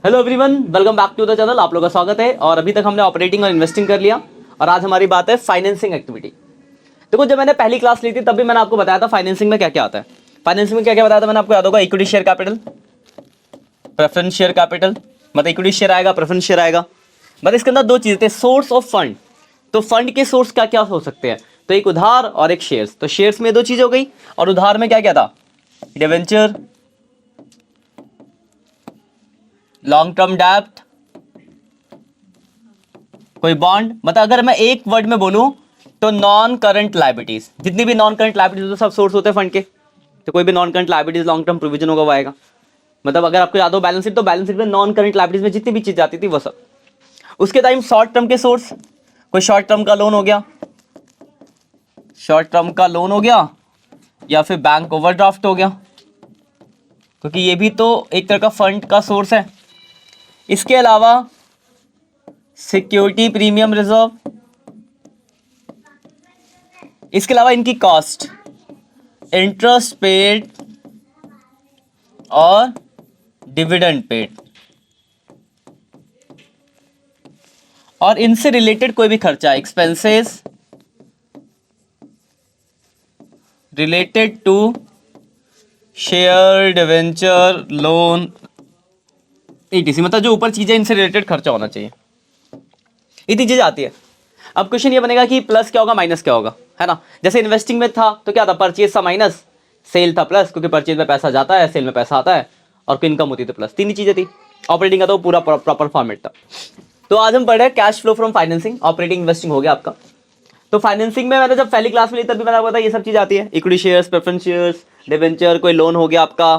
Hello everyone, welcome back to the channel. आप लोगों का स्वागत है। और अभी तक हमने ऑपरेटिंग और इन्वेस्टिंग कर लिया और आज हमारी बात है फाइनेंसिंग एक्टिविटी। देखो, जब मैंने पहली क्लास ली थी तब भी मैंने आपको बताया था फाइनेंसिंग में क्या क्या आता है। फाइनेंसिंग में क्या क्या बताया था मैंने आपको याद होगा। Equity share capital, preference share capital, मतलब इक्विटी शेयर आएगा, प्रेफरेंस शेयर आएगा। मतलब इसके अंदर दो चीजें थे, सोर्स ऑफ फंड। तो फंड के सोर्स क्या क्या हो सकते हैं, तो एक उधार और एक शेयर्स। तो शेयर्स में दो चीज हो गई और उधार में क्या क्या था, डिवेंचर, लॉन्ग टर्म डेब्ट, कोई बॉन्ड। मतलब अगर मैं एक वर्ड में बोलूं तो नॉन करंट लायबिलिटीज। जितनी भी नॉन करंट लायबिलिटीज सब सोर्स होते हैं फंड के। तो कोई भी non current liabilities long term provision होगा वो आएगा। मतलब अगर आपको याद हो बैलेंस शीट, तो बैलेंस शीट में नॉन करंट लायबिलिटीज में जितनी भी चीज आती थी वो सब। उसके टाइम शॉर्ट टर्म के सोर्स, कोई शॉर्ट टर्म का लोन हो गया, शॉर्ट टर्म का लोन हो गया, या फिर बैंक ओवरड्राफ्ट हो गया, क्योंकि ये भी तो एक तरह का फंड का सोर्स है। इसके अलावा सिक्योरिटी प्रीमियम रिजर्व, इसके अलावा इनकी कॉस्ट, इंटरेस्ट पेड और डिविडेंड पेड, और इनसे रिलेटेड कोई भी खर्चा, expenses related to share, debenture, loan, etc. मतलब जो ऊपर चीजें इनसे रिलेटेड खर्चा होना चाहिए, इतनी चीजें आती है। अब क्वेश्चन ये बनेगा कि प्लस क्या होगा माइनस क्या होगा, है ना। जैसे इन्वेस्टिंग में था तो क्या था, परचेज था माइनस, सेल था प्लस, क्योंकि परचेज में पैसा जाता है, सेल में पैसा आता है, और कोई इनकम होती थी प्लस। तीन ही चीजें थी। ऑपरेटिंग का तो पूरा प्रॉपर फॉर्मेट था। तो आज हम पढ़ रहे हैं cash flow from financing. Operating investing हो गया आपका। तो फाइनेंसिंग में मैंने जब पहली क्लास में ली तब भी मैंने आपको बताया ये सब चीज आती है। Equity shares, preference shares, debenture, कोई लोन हो गया आपका,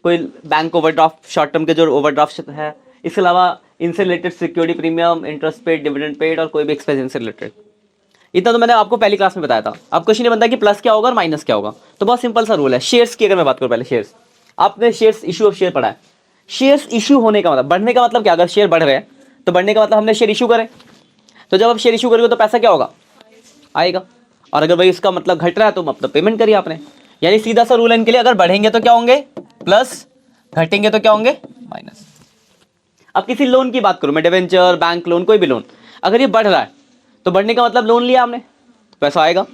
कोई बैंक ओवरड्राफ्ट, शॉर्ट टर्म के जो ओवरड्राफ्ट है। इसके अलावा इनसे related security premium, interest paid, dividend paid, और कोई भी एक्सपेंस से रिलेटेड। इतना तो मैंने आपको पहली क्लास में बताया था। अब क्वेश्चन ये बनता है कि प्लस क्या होगा और माइनस क्या होगा। तो बहुत सिंपल सा रूल है। शेयर्स की अगर मैं बात करूं, पहले शेयर्स, आपने शेयर्स इशू ऑफ शेयर पढ़ा है। शेयर्स इशू होने का मतलब, बढ़ने का मतलब क्या, अगर शेयर बढ़ रहे हैं तो बढ़ने का मतलब हमने शेयर इशू करे। तो जब आप शेयर इशू करोगे तो पैसा क्या होगा, आएगा। और अगर भाई इसका मतलब घट रहा है तो मतलब पेमेंट करिए आपने। यानी सीधा सा रूल है इनके लिए, अगर बढ़ेंगे तो क्या होंगे प्लस, घटेंगे तो क्या होंगे माइनस। अब किसी लोन की बात करूं मैं, डिवेंचर, बैंक लोन, कोई भी लोन, अगर ये बढ़ रहा है तो बढ़ने का मतलब लोन लिया हमने तो पैसा आएगा।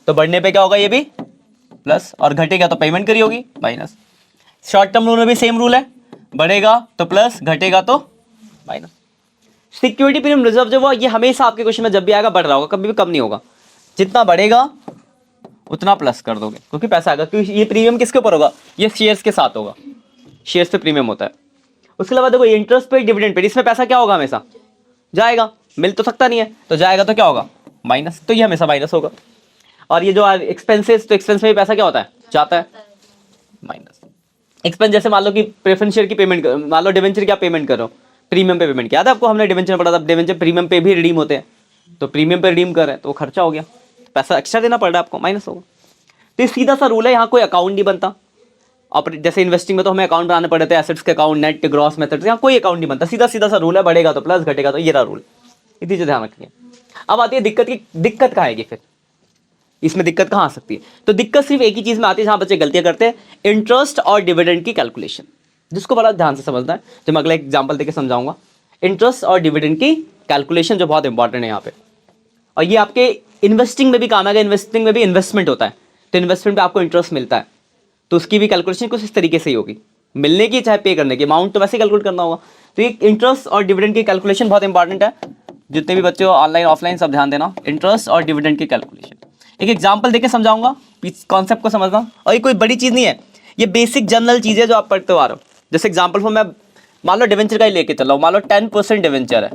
तो बढ़ने पे क्या होगा, ये भी प्लस, और घटेगा तो पेमेंट करी होगी माइनस। शॉर्ट टर्म लोन में भी सेम रूल है, बढ़ेगा तो प्लस, घटेगा तो माइनस। सिक्योरिटी प्रीमियम रिजर्व जो वो, ये हमेशा आपके क्वेश्चन में जब भी आएगा बढ़ रहा होगा, कभी भी कम नहीं होगा। जितना बढ़ेगा उतना प्लस कर दोगे, क्योंकि पैसा आएगा। क्योंकि ये प्रीमियम किसके ऊपर होगा, ये शेयर्स के साथ होगा। शेयर्स पे प्रीमियम होता है। उसके अलावा देखो, इंटरेस्ट पे, डिविडेंड पे, इसमें पैसा क्या होगा, हमेशा जाएगा। मिल तो सकता नहीं है, तो जाएगा तो क्या होगा माइनस, तो ये हमेशा माइनस होगा। और ये जो एक्सपेंसेस, तो एक्सपेंस में भी पैसा क्या होता है, जाता है, माइनस। एक्सपेंस जैसे मान लो कि प्रेफरेंस शेयर की पेमेंट, मान लो डिवेंचर क्या पेमेंट करो, प्रीमियम पे पेमेंट किया था आपको, हमने डिवेंचर में पढ़ा था। डिवेंचर प्रीमियम पे भी रिडीम होते हैं, तो प्रीमियम पे रिडीम कर रहे हैं तो वो खर्चा हो गया, पैसा एक्स्ट्रा देना पड़ रहा है आपको, माइनस होगा। तो ये सीधा सा रूल है, यहाँ कोई अकाउंट नहीं बनता। ऑपरेट जैसे इन्वेस्टिंग में तो हमें अकाउंट बनाने पड़े थे, एसेट्स के अकाउंट, नेट, ग्रॉस मेथड, यहाँ कोई अकाउंट नहीं बनता। सीधा सीधा सा रूल है, बढ़ेगा तो प्लस, घटेगा तो, ये रहा रूल। इतनी चीज ध्यान रखिए। अब आती है दिक्कत की, दिक्कत कहाँ आएगी फिर, इसमें दिक्कत कहाँ आ सकती है। तो दिक्कत सिर्फ एक ही चीज में आती है जहां बच्चे गलतियां करते हैं, इंटरेस्ट और डिविडेंड की कैलकुलेशन, जिसको बड़ा ध्यान से समझना है, जो मैं अगला एग्जांपल देके समझाऊंगा। इंटरेस्ट और डिविडेंड की कैलकुलेशन जो बहुत इंपॉर्टेंट है यहाँ पे। और ये आपके इन्वेस्टिंग में भी काम आएगा। इन्वेस्टिंग में भी इन्वेस्टमेंट होता है, तो इन्वेस्टमेंट पे आपको इंटरेस्ट मिलता है, तो उसकी भी कैलकुलेशन कुछ इस तरीके से ही होगी। मिलने की चाहे पे करने की, अमाउंट तो वैसे कैलकुलेट करना होगा। तो ये इंटरेस्ट और डिविडेंड की कैलकुलेशन बहुत इंपॉर्टेंट है। जितने भी बच्चे हो ऑनलाइन ऑफलाइन सब ध्यान देना, इंटरेस्ट और डिविडेंड की कैलकुलेशन। एक एग्जांपल देके समझाऊंगा, कॉन्सेप्ट को समझना। और ये कोई बड़ी चीज नहीं है, ये बेसिक जनरल चीज है जो आप पढ़ते आ रहे हो। जैसे एग्जांपल फॉर मैं मान लो डिवेंचर का ही लेके चल रहा हूं। मान लो 10% डिवेंचर है,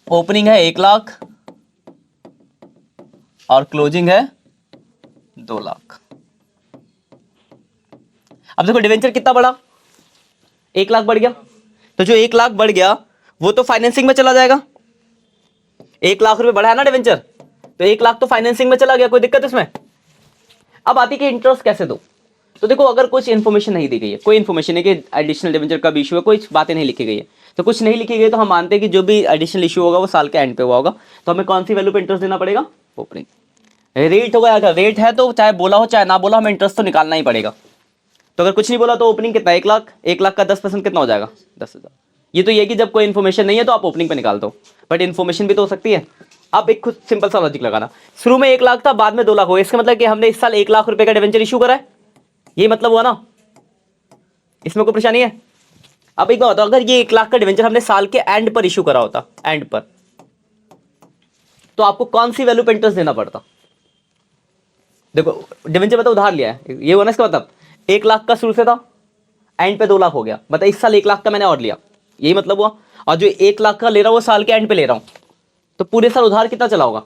ओपनिंग है 1 लाख और क्लोजिंग है 2 लाख। अब देखो डिवेंचर कितना बढ़ा, 1 लाख बढ़ गया। तो जो 1 लाख बढ़ गया वो तो फाइनेंसिंग में चला जाएगा। 1 लाख रुपए बढ़ा है ना डिवेंचर, तो 1 लाख तो फाइनेंसिंग में चला गया, कोई दिक्कत इसमें। अब आती है कि इंटरेस्ट कैसे दो। तो देखो, अगर कुछ इन्फॉर्मेशन नहीं दी गई है, कोई इन्फॉर्मेशन है कि एडिशनल डिवेंचर कब इशू है, कोई बातें नहीं लिखी गई है, तो कुछ नहीं लिखी गई तो हम मानते हैं कि जो भी एडिशनल इशू होगा वो साल के एंड पे हुआ होगा। तो हमें कौन सी वैल्यू पे इंटरेस्ट देना पड़ेगा, ओपनिंग रेट होगा। अगर रेट है तो चाहे बोला हो चाहे ना बोला, हमें इंटरेस्ट तो निकालना ही पड़ेगा। तो अगर कुछ नहीं बोला तो ओपनिंग कितना, 1 लाख, 1 लाख का 10% कितना हो जाएगा, 10,000। ये तो ये कि जब कोई इन्फॉर्मेशन नहीं है तो आप ओपनिंग पे निकाल दो, बट इन्फॉर्मेशन भी तो हो सकती है। आप एक खुद सिंपल सा लॉजिक लगाना, शुरू में 1 लाख था, बाद में 2 लाख हो गया, इसका मतलब कि हमने इस साल 1 लाख रुपए का डिवेंचर इशू करा है, ये मतलब हुआ ना, इसमें कोई परेशानी है। अब एक बात बताओ, अगर ये 1 लाख का डिवेंचर हमने साल के एंड पर इशू करा होता, एंड पर, तो आपको कौन सी वैल्यू पे इंटरेस्ट देना पड़ता। देखो डिवेंचर मतलब उधार लिया है, ये हुआ ना इसका मतलब, 1 लाख का शुरू से था, एंड पे 2 लाख हो गया, मतलब इस साल 1 लाख का मैंने और लिया, यही मतलब हुआ। और जो 1 लाख का ले रहा हूं वो साल के एंड पे ले रहा हूं, तो पूरे साल उधार कितना चला होगा,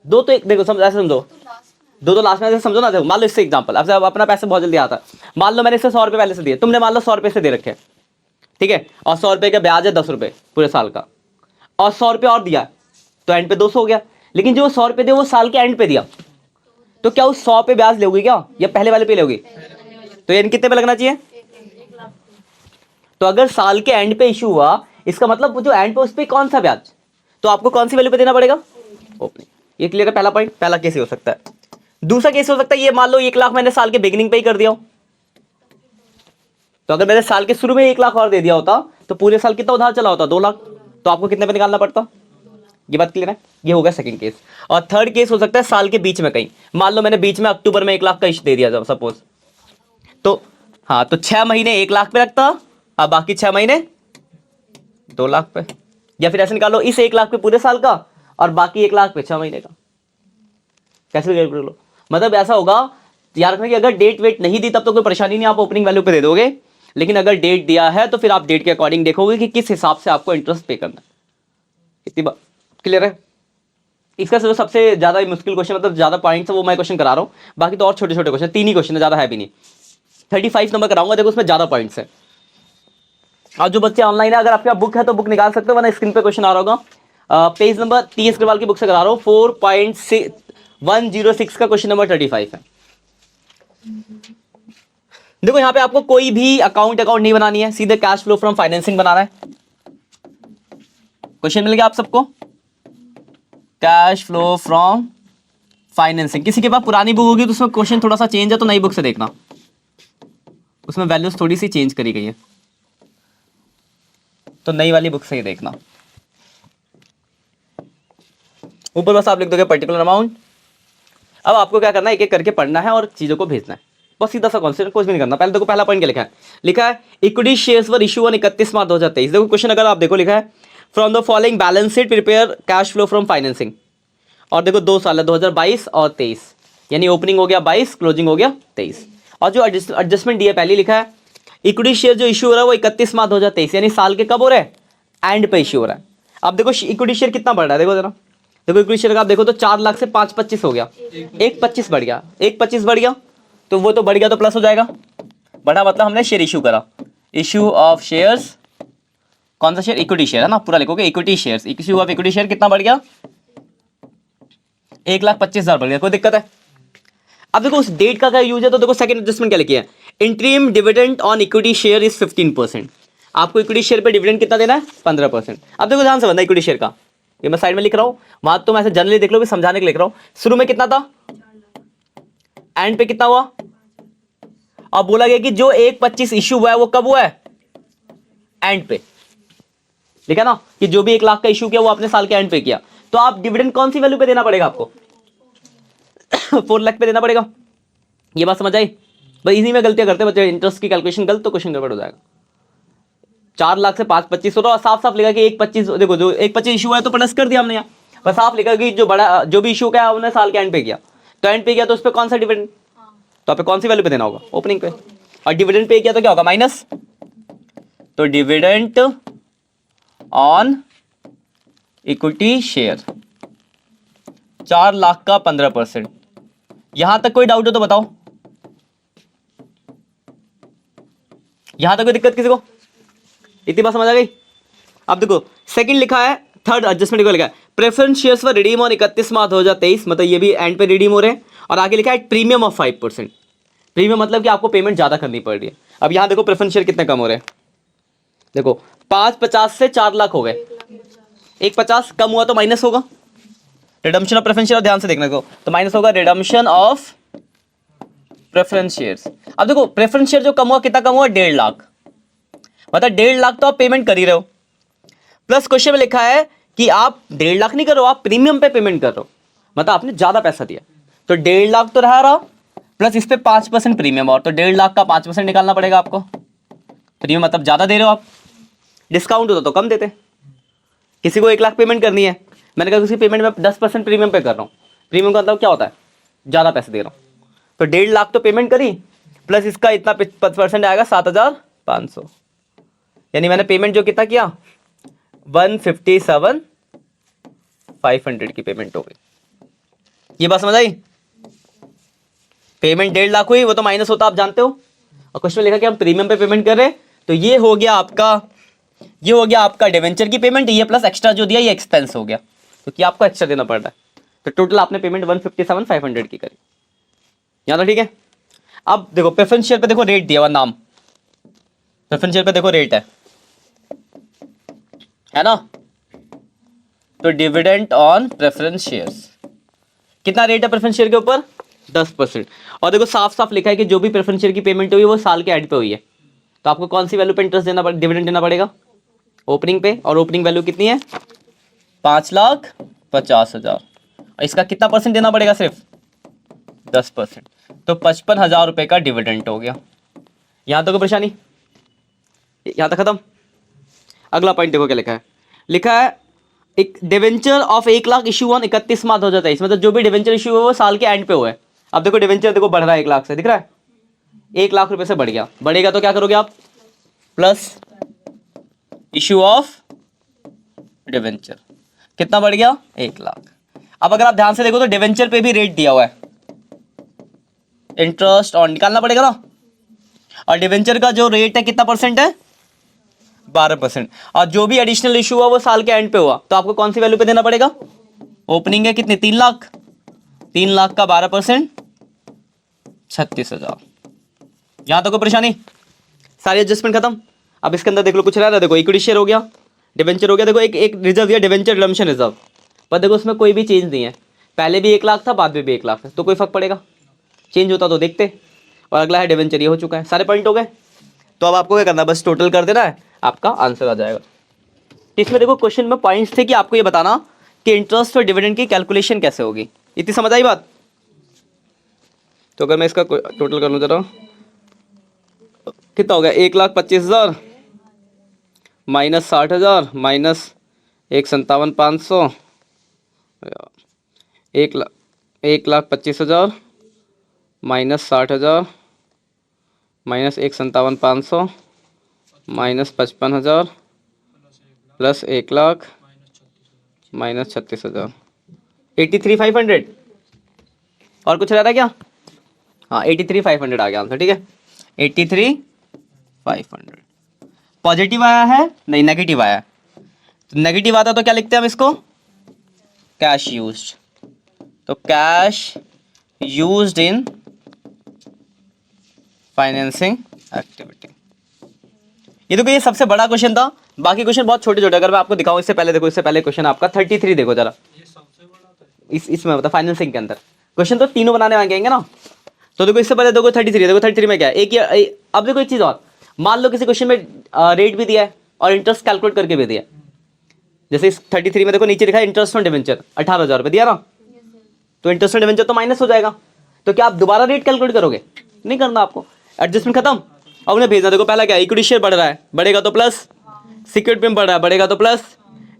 2 तो एक, देखो समझ, ऐसे समझो, 2 तो लास्ट में, ऐसे समझो ना। देखो मान लो इससे एग्जांपल, अब अपना पैसा बहुत जल्दी आता है, मान लो मैंने इससे 100 रुपए पहले से दिए, तुमने मान लो 100 रुपए से दे रखे, ठीक है, और 100 रुपए का ब्याज है 10 रुपए पूरे साल का, और 100 रुपए और दिया, तो एंड पे 200 हो गया। लेकिन जो 100 रुपए दिए वो साल के एंड पे दिया, तो क्या उस 100 पे ब्याज लोगी क्या, या पहले वाले पे लोगी, तो यानी कितने पे लगना चाहिए। तो अगर साल के एंड पे इशू हुआ, इसका मतलब वो जो एंड पे उस पे कौन सा ब्याज, तो आपको कौन सी वैल्यू पे देना पड़ेगा, ओपनिंग। ये क्लियर है पहला पॉइंट, पहला केस हो सकता है। दूसरा केस हो सकता है, ये मान लो 1 लाख मैंने साल के बिगिनिंग पे ही कर दिया हो, तो अगर मैंने साल के शुरू में 1 लाख और दे दिया होता, तो पूरे साल कितना उधार चला होता, 2 लाख, तो आपको कितने पे निकालना पड़ता। ये बात क्लियर है, ये होगा सेकंड केस। और थर्ड केस हो सकता है साल के बीच में कहीं, मान लो मैंने बीच में अक्टूबर में 1 लाख का इश्यू दे दिया सपोज, तो हाँ, तो 6 महीने 1 लाख पे रखता, अब बाकी 6 महीने 2 लाख पे, या फिर ऐसे निकालो, इस 1 लाख पे पूरे साल का, और बाकी 1 लाख पे 6 महीने का, कैसे कैलकुलेट कर लो। मतलब ऐसा होगा, याद रखना कि अगर डेट वेट नहीं दी तब तो कोई परेशानी नहीं, आप ओपनिंग वैल्यू पे दे दोगे, लेकिन अगर डेट दिया है तो फिर आप डेट के अकॉर्डिंग देखोगे कि किस हिसाब से आपको इंटरेस्ट पे करना है। इतनी बात क्लियर है। इसका सबसे ज्यादा मुश्किल क्वेश्चन, मतलब ज्यादा पॉइंट्स है वो मैं क्वेश्चन करा रहा हूँ, बाकी तो और छोटे छोटे क्वेश्चन, 3 ही क्वेश्चन है, ज्यादा है भी नहीं। 35 नंबर कराऊंगा, देखो उसमें ज्यादा पॉइंट्स है। और जो बच्चे ऑनलाइन है, अगर आपके पास बुक है तो बुक निकाल सकते हो, वरना स्क्रीन पे क्वेश्चन आ रहा होगा। पेज नंबर TS अग्रवाल की बुक से करा रहा हूँ, 4.106 का क्वेश्चन नंबर 35 है। देखो यहाँ पे आपको कोई भी अकाउंट नहीं बनानी है, सीधे कैश फ्लो फ्रॉम फाइनेंसिंग बनाना है। क्वेश्चन मिल गया आप सबको, कैश फ्लो फ्रॉम फाइनेंसिंग। किसी के पास पुरानी बुक होगी तो उसमें क्वेश्चन थोड़ा सा चेंज है, तो नई बुक से देखना, उसमें वैल्यूज थोड़ी सी चेंज करी गई है, तो नई वाली बुक से ही देखना। ऊपर बस आप लिख दोगे पर्टिकुलर अमाउंट। अब आपको क्या करना है, एक एक करके पढ़ना है और चीजों को भेजना है, बस सीधा सा कॉन्सेप्ट, कुछ भी नहीं करना। पहले देखो पहला पॉइंट क्या लिखा है equity shares were issue on 31 मार्च 2023। देखो क्वेश्चन अगर आप देखो, लिखा है from the following balance sheet prepare cash flow from financing. और देखो 2 साल है, 2022 और 23, यानी ओपनिंग हो गया 22, क्लोजिंग हो गया 23। और जो एडजस्टमेंट दिया पहले लिखा है इक्विटी शेयर जो इशू हो रहा है वो 31 मार्च 2023, यानी साल के कब हो रहा है, एंड पे इशू हो रहा है। अब देखो इक्विटी शेयर कितना बढ़ रहा है, देखो जरा, देखो इक्विटी शेयर का आप देखो तो 4 लाख से 5.25 हो गया, 1.25 बढ़ गया, 1.25 बढ़ गया, तो वो तो बढ़ गया तो प्लस हो जाएगा, बढ़ा मतलब हमने शेयर इशू करा, इशू ऑफ शेयर्स, कौन सा शेयर, इक्विटी शेयर है ना, पूरा लिखोगे equity shares, issue of equity share कितना बढ़ गया, 1,25,000 बढ़ गया, कोई दिक्कत है। अब देखो उस डेट का क्या यूज है, तो देखो सेकंड एडजस्टमेंट क्या लिखी है, interim dividend on equity share is 15%। आपको इक्विटी शेयर पे डिविडेंड कितना देना है, 15%। अब देखो ध्यान से बनना इक्विटी शेयर का, ये मैं साइड में लिख रहा हूं, वहां तुम ऐसे जनरली देख लो, समझाने के लिख रहा हूं। शुरू में कितना था, एंड पे कितना हुआ, अब बोला गया कि जो 1.25 इशू हुआ है वो कब हुआ है, एंड पे, ठीक है ना, कि जो भी 1 लाख का इशू किया वो अपने साल के एंड पे किया, तो आप डिविडेंड कौन सी वैल्यू पे देना पड़ेगा आपको 4 लाख पे देना पड़ेगा। ये बात समझ आई। बस इसी में गलतियां करते बच्चे, इंटरेस्ट की कैलकुलेशन गलत तो क्वेश्चन गड़बड़ हो जाएगा। 4 लाख से 5.25 हो रहा, साफ साफ लिखा कि 1.25, देखो जो 1.25 इशू है तो प्लस कर दिया हमने यहाँ, बस साफ लिखा कि जो बड़ा जो भी इशू क्या हमने साल के एंड पे किया, तो एंड पे किया तो उस पर कौन सा डिविडेंड, तो आप कौन सी वैल्यू पे देना होगा, ओपनिंग पे। और डिविडेंड पे किया तो क्या होगा, माइनस, तो dividend on equity share 4 lakh का 15%। यहां तक कोई डाउट हो तो बताओ, यहां तक कोई दिक्कत किसी को, इतनी बात समझ आ गई। अब देखो सेकंड लिखा है, थर्ड एडजस्टमेंट को लिखा है preference shares for redeem on 31 मार्च 2023, मतलब ये भी एंड पे रिडीम हो रहे हैं। और आगे लिखा है प्रीमियम ऑफ 5%। प्रीमियम मतलब कि आपको पेमेंट ज्यादा करनी पड़ रही है। अब यहां देखो प्रेफरेंस शेयर कितने कम हो रहे हैं, देखो 5.50 से 4 लाख हो गए, 1.50 कम हुआ तो माइनस होगा, रिडम्पशन ऑफ प्रेफरेंस शेयर ध्यान से देखने को, तो माइनस होगा रिडम्पशन ऑफ प्रेफरेंस शेयर्स। अब देखो प्रेफरेंस शेयर जो कम हुआ, कितना कम हुआ, 1.5 लाख, मतलब 1.5 लाख तो आप पेमेंट कर ही रहे हो। प्लस क्वेश्चन में लिखा है कि आप 1.5 लाख नहीं कर रहे हो, आप प्रीमियम पे पेमेंट कर रहे हो, मतलब आपने ज्यादा पैसा दिया, तो 1.5 लाख तो रहा, प्लस इस पे 5% प्रीमियम, और तो 1.5 लाख का 5% निकालना पड़ेगा आपको। प्रीमियम मतलब ज्यादा दे रहे हो आप, डिस्काउंट होता तो कम देते। किसी को 1 लाख पेमेंट करनी है, मैंने कहा उसकी पेमेंट में 10% प्रीमियम पे कर रहा हूँ, प्रीमियम का मतलब क्या होता है, ज्यादा पैसे दे रहा हूँ, तो 1.5 लाख तो पेमेंट करी, प्लस इसका इतना % आएगा 7,500, यानी मैंने पेमेंट जो कितना किया, 157,500 की पेमेंट हो गई। ये बात समझ आई? पेमेंट 1.5 लाख हुई, वो तो माइनस होता आप जानते हो, और क्वेश्चन में लिखा कि हम प्रीमियम पे पेमेंट कर रहे हैं, तो ये हो गया आपका डिवेंचर की पेमेंट, ये प्लस एक्स्ट्रा जो दिया ये एक्सपेंस हो गया, क्योंकि आपको एक्स्ट्रा देना पड़ रहा है, तो टोटल आपने पेमेंट 157,500 की करी। यहाँ तो ठीक है। अब देखो प्रेफरेंस शेयर पे देखो रेट दिया हुआ, नाम प्रेफरेंस शेयर पे देखो रेट है ना, तो डिविडेंड ऑन प्रेफरेंस शेयर्स, कितना रेट है प्रेफरेंस शेयर के ऊपर, 10%। और देखो साफ साफ लिखा है कि जो भी प्रेफरेंस शेयर की पेमेंट हुई वो साल के एंड पे हुई है, तो आपको कौन सी वैल्यू पे इंटरेस्ट देना पड़ेगा, डिविडेंड देना पड़ेगा, ओपनिंग पे, और ओपनिंग वैल्यू कितनी है, 5,50,000, और इसका कितना % देना पड़ेगा, सिर्फ 10%, तो 55,000 रुपए का डिविडेंड हो गया। यहां तक कोई परेशानी, यहां तक खत्म। अगला पॉइंट देखो क्या लिखा है एक debenture of 1 lakh issue on 31 मार्च 2023, मतलब जो भी डिवेंचर इशू हुआ वो साल के एंड पे हुआ है। अब देखो डिवेंचर देखो बढ़ रहा है 1 लाख से, दिख रहा है 1 लाख रुपए से बढ़ गया, बढ़ेगा तो क्या करोगे आप, प्लस इशू ऑफ डिवेंचर, कितना बढ़ गया, 1 लाख। अब अगर आप ध्यान से देखो तो डिवेंचर पे भी रेट दिया हुआ है, इंटरेस्ट ऑन निकालना पड़ेगा ना, और डिवेंचर का जो रेट है कितना % है, 12%, और जो भी एडिशनल इशू हुआ वो साल के एंड पे हुआ, तो आपको कौन सी वैल्यू पे देना पड़ेगा, ओपनिंग है कितनी, 3 लाख, 3 लाख का 12%, 36,000। यहां तो कोई परेशानी, सारी एडजस्टमेंट खत्म। अब इसके अंदर देख लो कुछ रह रहा है, देखो इक्विटी शेयर हो गया, डिवेंचर हो गया, देखो एक रिजर्व दिया, डिवेंचर रिडम्पशन रिजर्व, पर देखो उसमें कोई भी चेंज नहीं है, पहले भी 1 लाख था, बाद में भी 1 लाख है, तो कोई फर्क पड़ेगा, चेंज होता तो देखते। और अगला है डिवेंचर, ये हो चुका है, सारे पॉइंट हो गए, तो अब आपको क्या करना है, बस टोटल कर देना है, आपका आंसर आ जाएगा। इसमें देखो क्वेश्चन में पॉइंट्स थे कि आपको ये बताना कि इंटरेस्ट और डिविडेंड की कैलकुलेशन कैसे होगी, इतनी समझ आई बात। तो अगर मैं इसका टोटल कर लूँ जरा, कितना हो गया, 1,25,000 minus 60,000 minus 1,57,500, 1,25,000 minus 60,000 minus 1,57,500 minus 55,000 plus 1 lakh minus 36,000, 83,500। और कुछ रहता है क्या, हाँ 83,500 आ गया आंसर, ठीक है 83,500। पॉजिटिव आया है, नहीं नेगेटिव आया है, तो नेगेटिव आता तो क्या लिखते हैं हम इसको, कैश यूज्ड, तो cash used in financing activity. ये देखो ये सबसे बड़ा क्वेश्चन था, बाकी क्वेश्चन बहुत छोटे छोटे, अगर मैं आपको दिखाऊं इससे पहले, देखो इससे पहले क्वेश्चन आपका 33 देखो जरा, इसमें बता फाइनेंसिंग के अंदर क्वेश्चन तो तीनों बनाने आएंगे ना, तो देखो इससे पहले देखो 33, देखो 33 में क्या है, अब देखो एक चीज और, मान लो किसी क्वेश्चन में रेट भी दिया है और इंटरेस्ट कैलकुलेट करके भी दिया है, जैसे इस 33 में देखो नीचे लिखा है इंटरेस्ट ऑन डिवेंचर 18,000 रुपये दिया ना, तो इंटरेस्ट ऑन डिवेंचर तो माइनस हो जाएगा, तो क्या आप दोबारा रेट कैलकुलेट करोगे, नहीं करना आपको, एडजस्टमेंट खत्म। अब उन्हें भेजना, देखो पहला क्या है, इक्विटी शेयर बढ़ रहा है, बढ़ेगा तो प्लस, सिक्योरिटी में बढ़ रहा है, बढ़ेगा तो प्लस,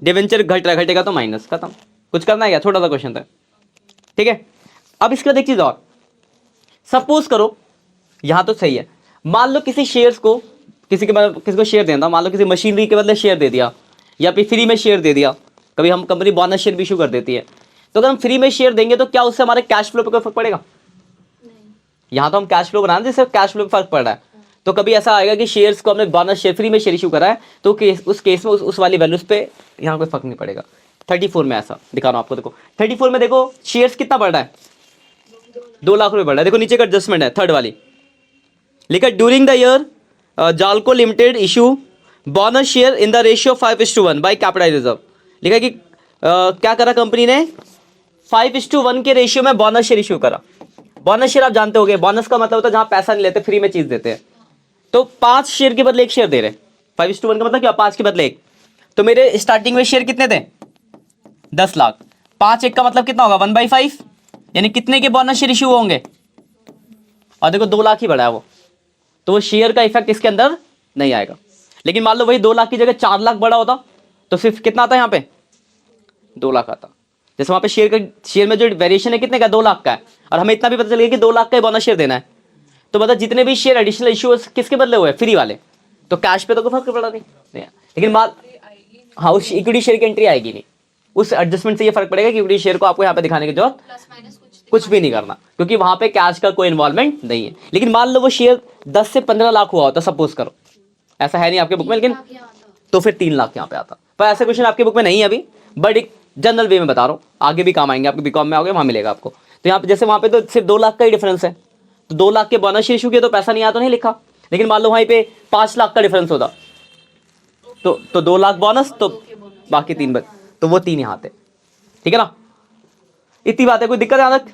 डिवेंचर घट रहा है, घटेगा तो माइनस, खत्म। कुछ करना है क्या, छोटा सा क्वेश्चन था, ठीक है। अब इसके बाद एक चीज और, सपोज करो यहां तो सही है, मान लो किसी शेयर्स को किसी को शेयर देना, मान लो किसी मशीनरी के बदले शेयर दे दिया, या फिर फ्री में शेयर दे दिया, कभी हम कंपनी बोनस शेयर भी इशू कर देती है, तो अगर हम फ्री में शेयर देंगे तो क्या उससे हमारे कैश फ्लो पे कोई फर्क पड़ेगा, यहाँ तो हम कैश फ्लो बना रहे हैं, जिससे कैश फ्लो पे फर्क पड़ रहा है, तो कभी ऐसा आएगा कि शेयर्स को हमने बोनस शेयर फ्री में शेयर इशू करा है, तो उस केस में उस वाली वैल्यूज पे यहाँ कोई फर्क नहीं पड़ेगा। 34 में ऐसा दिखा रहा हूँ आपको, देखो 34 में देखो शेयर्स कितना बढ़ रहा है, 2 लाख रुपए बढ़ रहा है, देखो नीचे का एडजस्टमेंट है थर्ड वाली, लिखा during the year Jalco limited issue bonus share in the ratio 5:1 by capital reserve, लिखा कि क्या करा कंपनी ने 5:1 के रेशियो में बोनस शेयर इशू करा। बोनस शेयर आप जानते होगे, बोनस का मतलब होता है जहां पैसा नहीं लेते, फ्री में चीज देते हैं। तो 5 शेयर के बदले 1 शेयर दे रहे, 5:1 का मतलब क्या, 5 के बदले 1। तो मेरे स्टार्टिंग में शेयर कितने थे, 10 लाख। 5 1 का मतलब कितना होगा, 1/5, यानी कितने के बोनस शेयर इश्यू होंगे, और देखो 2 लाख ही बढ़ा है वो, तो वो शेयर का इफेक्ट इसके अंदर नहीं आएगा। लेकिन मान लो वही 2 लाख की जगह 4 लाख बढ़ा होता, तो सिर्फ कितना आता है यहाँ पे, 2 लाख आता। जैसे वहां पे शेयर में जो वेरिएशन है कितने का, 2 लाख का है, और हमें इतना भी पता चल गया कि 2 लाख का ही बोनस शेयर देना है। तो मतलब जितने भी शेयर एडिशनल इश्यू किसके बदले हुए, फ्री वाले, तो कैश पे तो कोई फर्क पड़ा नहीं। लेकिन मान हाँ, उस इक्विटी शेयर की एंट्री आएगी नहीं, उस एडजस्टमेंट से ये फर्क पड़ेगा कि इक्विटी शेयर को आपको यहाँ पे दिखाने की जरूरत कुछ भी नहीं करना, क्योंकि वहां पे कैश का कोई इन्वॉल्वमेंट नहीं है। लेकिन मान लो वो शेयर 10 से 15 लाख हुआ होता, सपोज करो, ऐसा है नहीं आपके बुक में, लेकिन तो फिर 3 लाख यहाँ पे आता। पर ऐसा क्वेश्चन आपके बुक में नहीं है अभी, बट एक जनरल वे में बता रहा हूँ, आगे भी काम आएंगे, आपके बीकॉम में आओगे वहां मिलेगा आपको। तो यहाँ पे जैसे वहां पे तो सिर्फ 2 लाख का ही डिफरेंस है, तो 2 लाख के बोनस शेयर इशू किया तो पैसा नहीं आया तो नहीं लिखा। लेकिन मान लो वहीं पे 5 लाख का डिफरेंस होता, तो 2 लाख बोनस, तो बाकी 3 बच, तो वो 3 यहाँ आते। ठीक है ना, इतनी बात है, कोई दिक्कत है यहाँ तक।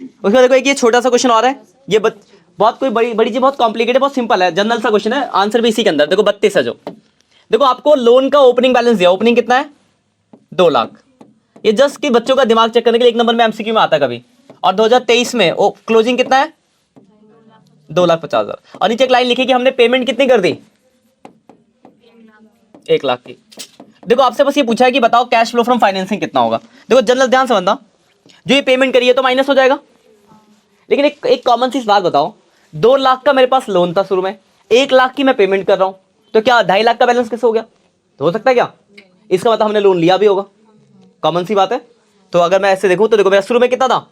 उसके बाद देखो एक ये छोटा सा क्वेश्चन और है, ये बहुत कोई बड़ी चीज, बहुत कॉम्प्लिकेटेड, बहुत सिंपल है, जनरल सा क्वेश्चन है, आंसर भी इसी के अंदर। देखो 32 है जो, देखो आपको लोन का ओपनिंग बैलेंस दिया, ओपनिंग कितना है, 2 लाख। ये जस्ट कि बच्चों का दिमाग चेक करने के लिए 1 नंबर में एमसीक्यू में आता है कभी। और 2023 में क्लोजिंग कितना है, 2,50,000, और नीचे एक लाइन लिखी कि हमने पेमेंट कितनी कर दी, 1 लाख की। देखो आपसे बस ये पूछा है कि बताओ कैश फ्लो फ्रॉम फाइनेंसिंग कितना होगा। देखो जनरल ध्यान से समझना, जो ये पेमेंट करी है तो माइनस हो जाएगा। लेकिन एक कॉमन सी बात बताओ, 2 लाख का मेरे पास लोन था शुरू में, 1 लाख की मैं पेमेंट कर रहा हूं, तो क्या 2.5 लाख का बैलेंस कैसे हो गया, तो हो सकता है क्या, इसका मतलब हमने लोन लिया भी होगा, कॉमन सी बात है। तो अगर मैं ऐसे देखूं तो देखो मेरा शुरू में कितना था,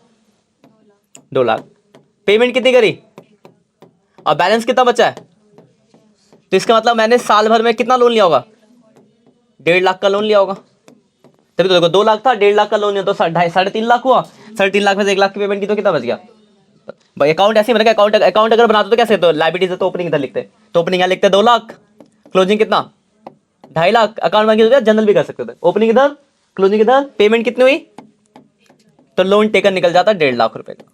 2 लाख, पेमेंट कितनी करी और बैलेंस कितना बचा है, तो इसका मतलब मैंने साल भर में कितना लोन लिया होगा, 1.5 लाख का लोन लिया होगा। तभी तो देखो 2 लाख था, 1.5 लाख का लोन लिया तो 3.5 लाख हुआ, 3.5 लाख में से 1 लाख की पेमेंट की तो कितना बच गया भाई। अकाउंट ऐसे ही बनेगा, अकाउंट अगर बनाते तो कैसे, तो लायबिलिटीज है तो ओपनिंग इधर लिखते, तो ओपनिंग यहाँ लिखते 2 लाख, क्लोजिंग कितना 2.5 लाख, अकाउंट बन गया, जनरल भी कर सकते थे, ओपनिंग इधर क्लोजिंग इधर, पेमेंट कितनी हुई, तो लोन टेकन निकल जाता 1.5 लाख रुपए का।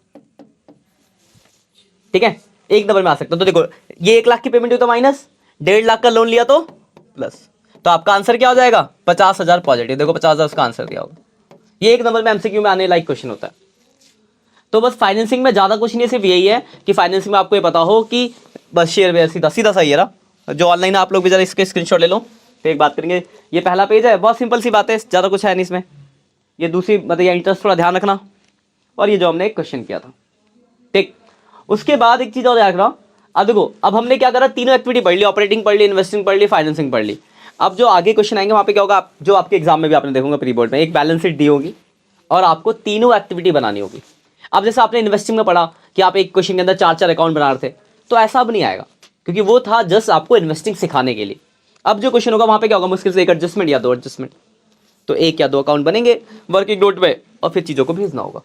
ठीक है, एक नंबर में आ सकता। तो देखो ये 1 लाख की पेमेंट हुई तो माइनस, 1.5 लाख का लोन लिया तो प्लस, तो आपका आंसर क्या हो जाएगा, 50,000 पॉजिटिव। देखो 50,000 उसका आंसर दिया होगा। ये 1 नंबर में एमसीक्यू में आने लायक क्वेश्चन होता है। तो बस फाइनेंसिंग में ज्यादा कुछ नहीं, सिर्फ यही है कि फाइनेंसिंग में आपको ये पता हो कि बस शेयर वेयर सीधा सीधा सही है ना। जो ऑनलाइन आप लोग भी जरा इसके स्क्रीनशॉट ले लो, तो एक बात करेंगे, ये पहला पेज है, बहुत सिंपल सी बात है, ज्यादा कुछ है नहीं इसमें। ये दूसरी मतलब ये इंटरेस्ट थोड़ा ध्यान रखना, और ये जो हमने एक क्वेश्चन किया था। ठीक, उसके बाद एक चीज और याद रखना, अब देखो अब हमने क्या करा, तीनों एक्टिविटी पढ़ ली, ऑपरेटिंग पढ़ ली, इन्वेस्टिंग पढ़ ली, फाइनेंसिंग पढ़ ली। अब जो आगे क्वेश्चन आएंगे वहां पे क्या होगा, जो आपके एग्जाम में भी आपने देखोगे प्री बोर्ड में, एक बैलेंस शीट दी होगी और आपको तीनों एक्टिविटी बनानी होगी। अब जैसे आपने इन्वेस्टिंग में पढ़ा कि आप एक क्वेश्चन के अंदर 4 अकाउंट बना रहे थे, तो ऐसा अब नहीं आएगा, क्योंकि वो था जस्ट आपको इन्वेस्टिंग सिखाने के लिए। अब जो क्वेश्चन होगा वहां पे क्या होगा, मुश्किल से एक एडजस्टमेंट या 2 एडजस्टमेंट, तो 1 या 2 अकाउंट बनेंगे वर्किंग नोट में, और फिर चीजों को भेजना होगा।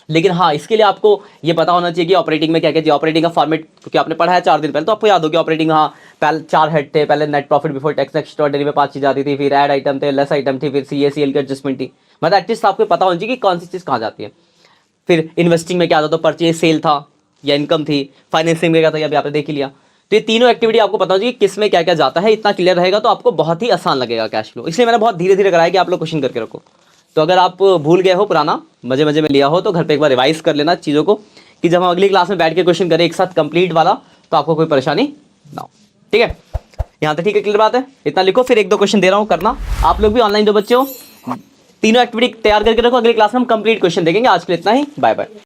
लेकिन हाँ, इसके लिए आपको ये पता होना चाहिए कि ऑपरेटिंग में क्या क्या चाहिए। ऑपरेटिंग का फॉर्मेट क्योंकि आपने पढ़ा है 4 दिन पहले, तो आपको याद हो कि ऑपरेटिंग हाँ पहले 4 हेड थे, पहले net profit before tax extraordinary में 5 चीज आती थी, फिर ऐड आइटम थे, लेस आइटम थी, फिर CACL की एडजस्टमेंट थी। मतलब एटलीस्ट आपको पता होना चाहिए कि कौन सी चीज कहाँ जाती है। फिर इन्वेस्टिंग में क्या था, तो परचेज सेल था या इनकम थी, फाइनेंसिंग में क्या था, अभी आपने देख ही लिया। तो ये तीनों एक्टिविटी आपको पता होना चाहिए किस में क्या क्या जाता है, इतना क्लियर रहेगा तो आपको बहुत ही आसान लगेगा कैश फ्लो। इसलिए मैंने बहुत धीरे धीरे कराया कि आप लोग क्वेश्चन करके रखो। तो अगर आप भूल गए हो, पुराना मजे मजे में लिया हो, तो घर पे एक बार रिवाइज कर लेना चीज़ों को, कि जब हम अगली क्लास में बैठ के क्वेश्चन करें एक साथ कंप्लीट वाला, तो आपको कोई परेशानी ना हो। ठीक है, यहाँ तक ठीक है, क्लियर बात है। इतना लिखो, फिर 1-2 क्वेश्चन दे रहा हूँ करना। आप लोग भी ऑनलाइन जो बच्चे हो, तीनों एक्टिविटी तैयार करके रखो, अगली क्लास में हम कंप्लीट क्वेश्चन देखेंगे। आज के लिए इतना ही, बाय बाय।